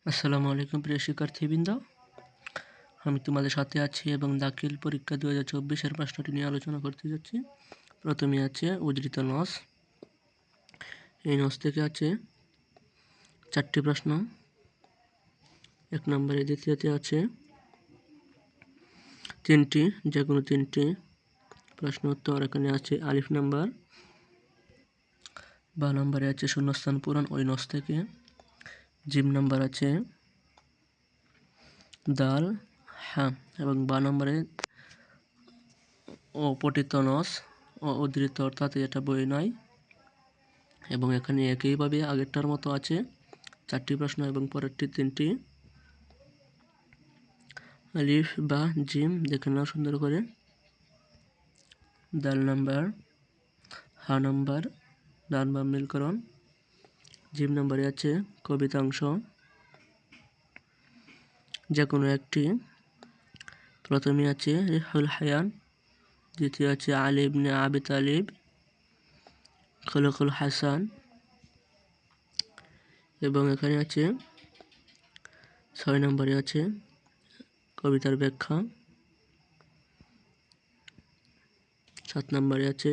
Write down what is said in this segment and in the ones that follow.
আসসালামু আলাইকুম প্রিয় শিক্ষার্থীবৃন্দ, আমি তোমাদের সাথে আছি এবং দাখিল পরীক্ষা 2024-এর প্রশ্নটি নিয়ে আলোচনা করতে যাচ্ছি। প্রথমে আছে উদ্ধৃত নস। এই নস থেকে আছে 4টি প্রশ্ন। 1 নম্বরে, দ্বিতীয়তে আছে 3টি, যে কোনো 3টি প্রশ্ন উত্তর। এখানে আছে আলিফ নাম্বার। 12 নম্বরে আছে শূন্যস্থান পূরণ ওই নস থেকে। জিম নাম্বার আছে দাল, হ্যাঁ, এবং 12 নম্বরে অপঠিত নস ও উদ্ধৃত, অর্থাৎ এটা বই নয়। এবং এখানে একইভাবে আগেরটার মতো আছে 4টি প্রশ্ন এবং পরেরটি 3টি। আলিফ বা জিম দেখে নাও সুন্দর করে। দাল নাম্বার, হা নাম্বার, ডান বাম মিলকরণ। জিম নাম্বারে আছে কবিতাংশ, যে কোনো একটি। প্রথমে আছে রিহুল হায়ান, দ্বিতীয় আছে আলী ইবনে আবি তালিব, খলকুল হাসান, এবং এখানে আছে 6 নম্বরে আছে কবিতার ব্যাখ্যা। 7 নম্বরে আছে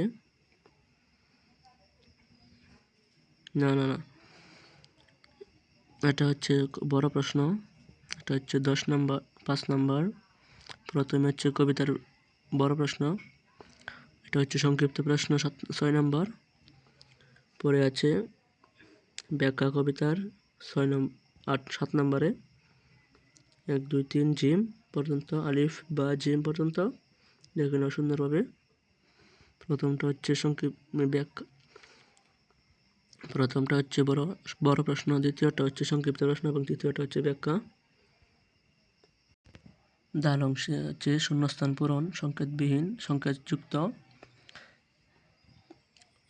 না, এটা হচ্ছে বড় প্রশ্ন। এটা হচ্ছে 10 নম্বর, 5 নম্বর। প্রথমে হচ্ছে কবিতার বড় প্রশ্ন, এটা হচ্ছে সংক্ষিপ্ত প্রশ্ন 6 নম্বর। পরে আছে ব্যাখ্যা কবিতার 7 নম্বরে। 1 2 3 জিম পর্যন্ত, আলিফ বা জিম পর্যন্ত দেখে নাও সুন্দরভাবে। প্রথমটা হচ্ছে ব্যাখ্যা, প্রথমটা হচ্ছে বড় প্রশ্ন, দ্বিতীয়টা হচ্ছে সংক্ষিপ্ত প্রশ্ন এবং তৃতীয়টা হচ্ছে ব্যাখ্যা। দাল অংশে আছে শূন্যস্থান পূরণ, সংকেতবিহীন, সংকেতযুক্ত।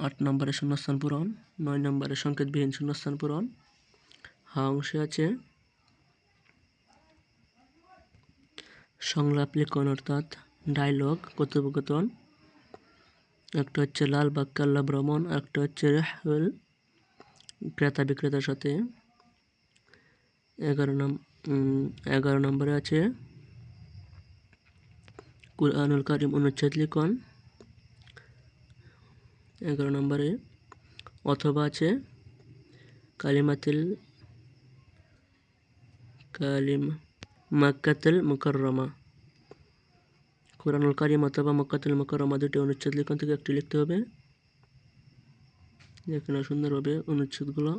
8 নম্বরে শূন্যস্থান পূরণ, 9 নম্বরে সংকেতবিহীন শূন্যস্থান পূরণ। হা অংশে আছে সংলাপ লিখন, অর্থাৎ ডায়লগ, কথোপকথন। একটা হচ্ছে লাল বাগ কেল্লা ভ্রমণ, একটা হচ্ছে রেহল, ক্রেতা বিক্রেতার সাথে। 11 নম্বরে আছে কুরআনুল কারীম অনুচ্ছেদ লিখন। 11 নম্বরে অথবা আছে মাক্কাতুল মুকাররমা, কুরআনুল কারীম অথবা মক্কাতুল মুকাররমা, দুটি অনুচ্ছেদ লিখন থেকে একটি লিখতে হবে। দেখুন সুন্দরভাবে অনুচ্ছেদগুলো।